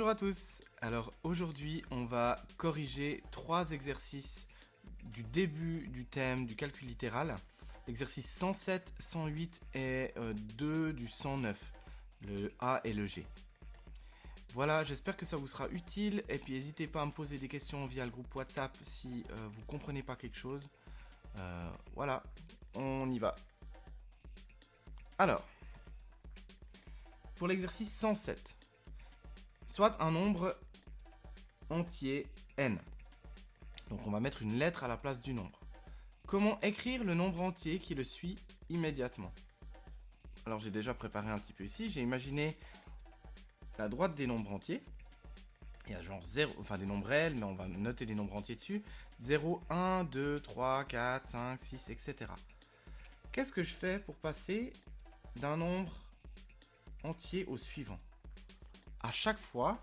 Bonjour à tous. Alors aujourd'hui, on va corriger 3 exercices du début du thème du calcul littéral. L'exercice 107, 108 et 2 du 109, le A et le G. Voilà, j'espère que ça vous sera utile et puis n'hésitez pas à me poser des questions via le groupe WhatsApp si vous ne comprenez pas quelque chose. Voilà, on y va. Alors, pour l'exercice 107, soit un nombre entier n. Donc on va mettre une lettre à la place du nombre. Comment écrire le nombre entier qui le suit immédiatement? Alors j'ai déjà préparé un petit peu ici, j'ai imaginé la droite des nombres entiers. Il y a genre 0, enfin des nombres réels, mais on va noter les nombres entiers dessus. 0, 1, 2, 3, 4, 5, 6, etc. Qu'est-ce que je fais pour passer d'un nombre entier au suivant? À chaque fois,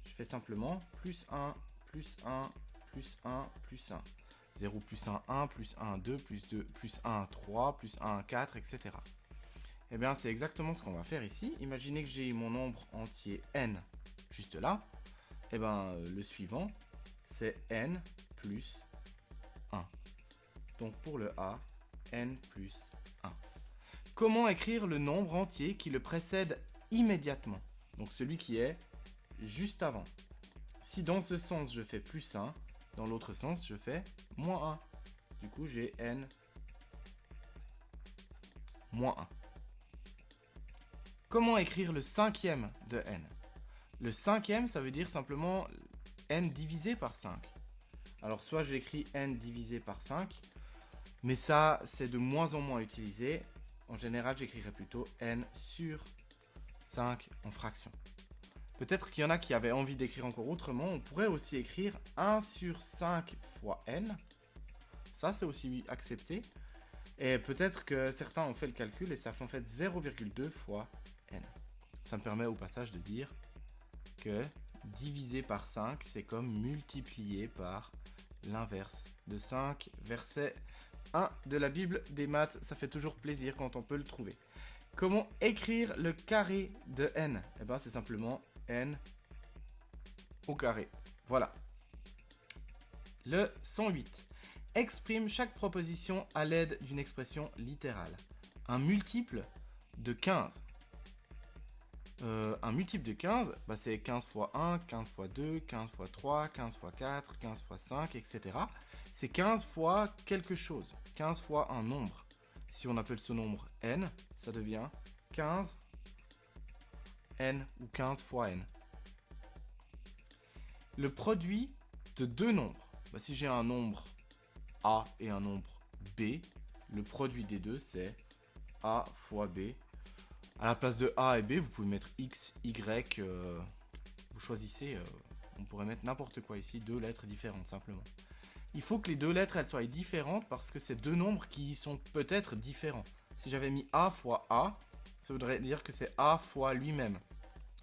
je fais simplement plus 1, plus 1, plus 1, plus 1. 0 plus 1, 1, plus 1, 2, plus 1, 3, plus 1, 4, etc. Eh bien, c'est exactement ce qu'on va faire ici. Imaginez que j'ai mon nombre entier n juste là. Eh bien, le suivant, c'est n plus 1. Donc pour le A, n plus 1. Comment écrire le nombre entier qui le précède immédiatement? Donc celui qui est juste avant. Si dans ce sens je fais plus 1, dans l'autre sens je fais moins 1. Du coup j'ai n moins 1. Comment écrire le cinquième de n? Le cinquième, ça veut dire simplement n divisé par 5. Alors soit j'écris n divisé par 5, mais ça c'est de moins en moins utilisé. En général j'écrirais plutôt n sur 5 en fraction. Peut-être qu'il y en a qui avaient envie d'écrire encore autrement. On pourrait aussi écrire 1 sur 5 fois n. Ça, c'est aussi accepté. Et peut-être que certains ont fait le calcul et ça fait en fait 0,2 fois n. Ça me permet au passage de dire que diviser par 5, c'est comme multiplier par l'inverse de 5. Verset 1 de la Bible des maths. Ça fait toujours plaisir quand on peut le trouver. Comment écrire le carré de n? Eh bien, c'est simplement n au carré. Voilà. Le 108. Exprime chaque proposition à l'aide d'une expression littérale. Un multiple de 15. Un multiple de 15, bah c'est 15 fois 1, 15 fois 2, 15 fois 3, 15 fois 4, 15 fois 5, etc. C'est 15 fois quelque chose. 15 fois un nombre. Si on appelle ce nombre n, ça devient 15 n ou 15 fois n. Le produit de deux nombres. Bah, si j'ai un nombre a et un nombre b, le produit des deux c'est a fois b. À la place de a et b, vous pouvez mettre x, y, vous choisissez, on pourrait mettre n'importe quoi ici, deux lettres différentes simplement. Il faut que les deux lettres elles soient différentes parce que c'est deux nombres qui sont peut-être différents. Si j'avais mis a fois a, ça voudrait dire que c'est a fois lui-même.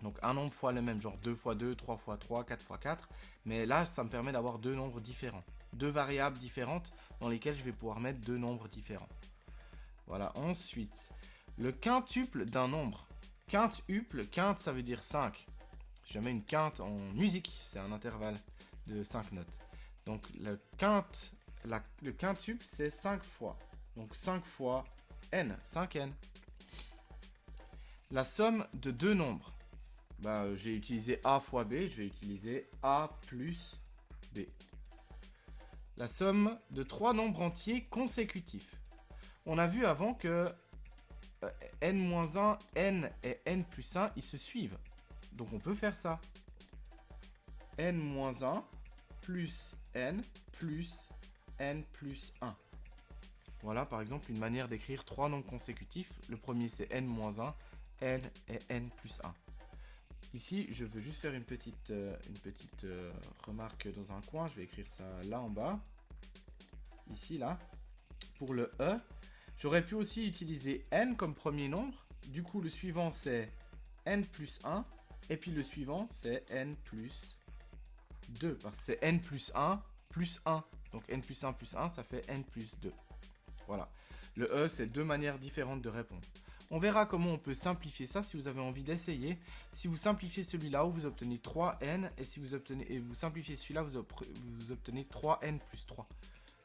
Donc un nombre fois le même, genre 2 fois 2, 3 fois 3, 4 fois 4. Mais là, ça me permet d'avoir deux nombres différents. Deux variables différentes dans lesquelles je vais pouvoir mettre deux nombres différents. Voilà, ensuite, le quintuple d'un nombre. Quintuple, quinte ça veut dire 5. Si jamais une quinte en musique, c'est un intervalle de 5 notes. Donc le quintuple, c'est 5 fois. Donc 5 fois n, 5n. La somme de deux nombres. Bah, j'ai utilisé a fois b, je vais utiliser a plus b. La somme de trois nombres entiers consécutifs. On a vu avant que n-1, n et n plus 1, ils se suivent. Donc on peut faire ça. n-1 plus n plus n plus 1. Voilà par exemple une manière d'écrire trois nombres consécutifs. Le premier c'est n-1, n et n plus 1. Ici, je veux juste faire une petite remarque dans un coin. Je vais écrire ça là en bas. Ici, là. Pour le E, j'aurais pu aussi utiliser n comme premier nombre. Du coup, le suivant, c'est n plus 1. Et puis le suivant, c'est n plus 2. Parce que c'est n plus 1 plus 1. Donc n plus 1 plus 1, ça fait n plus 2. Voilà. Le E, c'est deux manières différentes de répondre. On verra comment on peut simplifier ça si vous avez envie d'essayer. Si vous simplifiez celui-là, vous obtenez 3n. Et si vous simplifiez celui-là, vous obtenez 3n plus 3.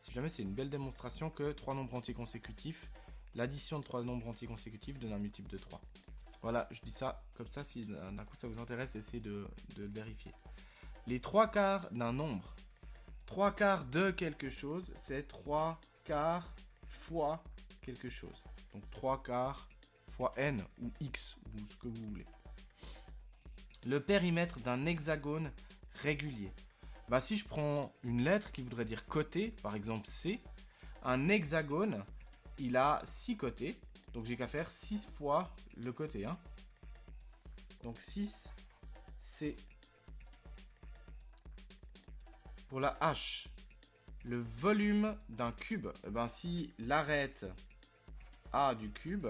Si jamais c'est une belle démonstration que 3 nombres entiers consécutifs, l'addition de 3 nombres entiers consécutifs donne un multiple de 3. Voilà, je dis ça comme ça, si d'un coup ça vous intéresse, essayez de le vérifier. Les 3 quarts d'un nombre. 3 quarts de quelque chose, c'est 3 quarts fois quelque chose. Donc 3 quarts fois n ou x, ou ce que vous voulez. Le périmètre d'un hexagone régulier. Bah, si je prends une lettre qui voudrait dire côté, par exemple C, un hexagone, il a 6 côtés. Donc j'ai qu'à faire 6 fois le côté. Hein. Donc 6, C. Pour la H, le volume d'un cube. Eh ben, si l'arête A du cube,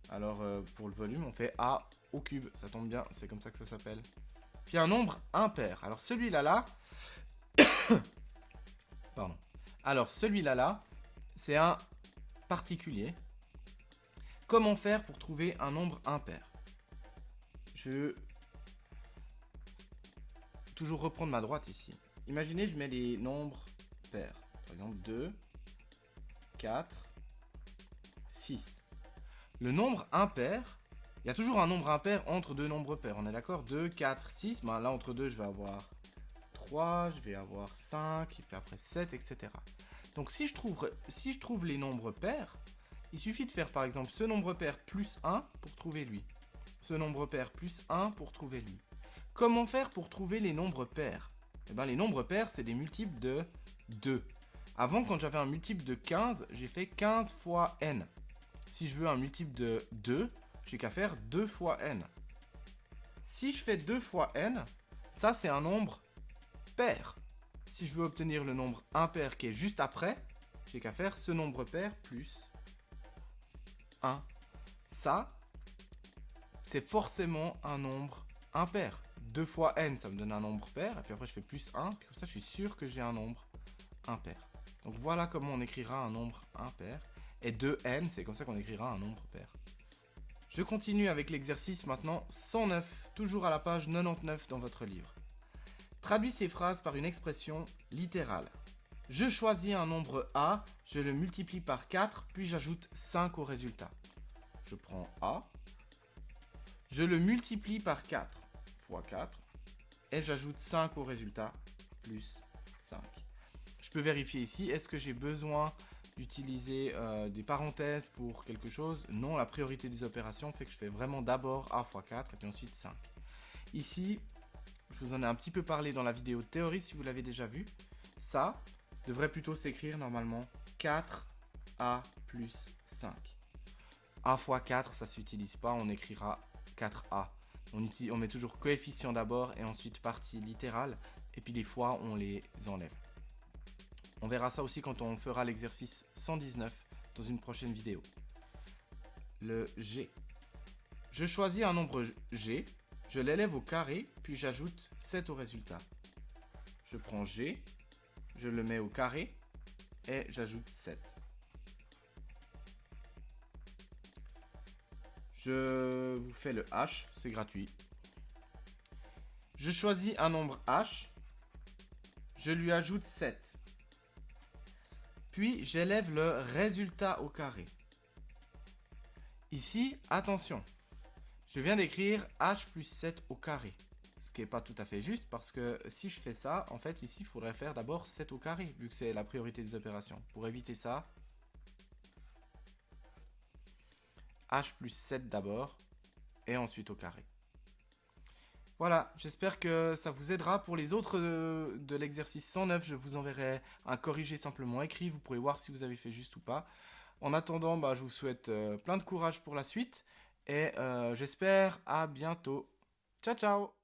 alors pour le volume, on fait A au cube. Ça tombe bien, c'est comme ça que ça s'appelle. Puis un nombre impair. Alors celui-là, là... Pardon. Alors celui-là, là, c'est un particulier. Comment faire pour trouver un nombre impair? Je vais toujours reprendre ma droite ici. Imaginez, je mets les nombres pairs. Par exemple, 2, 4, 6. Le nombre impair, il y a toujours un nombre impair entre deux nombres pairs. On est d'accord? 2, 4, 6. Ben là, entre deux, je vais avoir 3, je vais avoir 5, et puis après 7, etc. Donc, si je trouve les nombres pairs, il suffit de faire, par exemple, ce nombre pair plus 1 pour trouver lui. Ce nombre pair plus 1 pour trouver lui. Comment faire pour trouver les nombres pairs? Eh bien, les nombres pairs, c'est des multiples de 2. Avant, quand j'avais un multiple de 15, j'ai fait 15 fois n. Si je veux un multiple de 2, j'ai qu'à faire 2 fois n. Si je fais 2 fois n, ça, c'est un nombre pair. Si je veux obtenir le nombre impair qui est juste après, j'ai qu'à faire ce nombre pair plus 1. Ça, c'est forcément un nombre impair. 2 fois n, ça me donne un nombre pair. Et puis après, je fais plus 1. Puis comme ça, je suis sûr que j'ai un nombre impair. Donc voilà comment on écrira un nombre impair. Et 2n, c'est comme ça qu'on écrira un nombre pair. Je continue avec l'exercice maintenant 109, toujours à la page 99 dans votre livre. Traduis ces phrases par une expression littérale. Je choisis un nombre A, je le multiplie par 4, puis j'ajoute 5 au résultat. Je prends A, je le multiplie par 4 fois 4, et j'ajoute 5 au résultat, plus 5. Je peux vérifier ici, est-ce que j'ai besoin d'utiliser des parenthèses pour quelque chose? Non, la priorité des opérations fait que je fais vraiment d'abord A fois 4, et puis ensuite 5. Ici, je vous en ai un petit peu parlé dans la vidéo de théorie, si vous l'avez déjà vu. Ça devrait plutôt s'écrire normalement 4A plus 5. A fois 4, ça ne s'utilise pas, on écrira 4A. On met toujours coefficient d'abord et ensuite partie littérale. Et puis les fois, on les enlève. On verra ça aussi quand on fera l'exercice 119 dans une prochaine vidéo. Le G. Je choisis un nombre G, je l'élève au carré, puis j'ajoute 7 au résultat. Je prends G, je le mets au carré et j'ajoute 7. Je vous fais le H, c'est gratuit. Je choisis un nombre H, je lui ajoute 7. Puis j'élève le résultat au carré. Ici, attention, je viens d'écrire H plus 7 au carré. Ce qui n'est pas tout à fait juste parce que si je fais ça, en fait ici il faudrait faire d'abord 7 au carré, vu que c'est la priorité des opérations. Pour éviter ça, H plus 7 d'abord, et ensuite au carré. Voilà, j'espère que ça vous aidera. Pour les autres de l'exercice 109, je vous enverrai un corrigé simplement écrit. Vous pourrez voir si vous avez fait juste ou pas. En attendant, je vous souhaite plein de courage pour la suite. Et j'espère à bientôt. Ciao, ciao!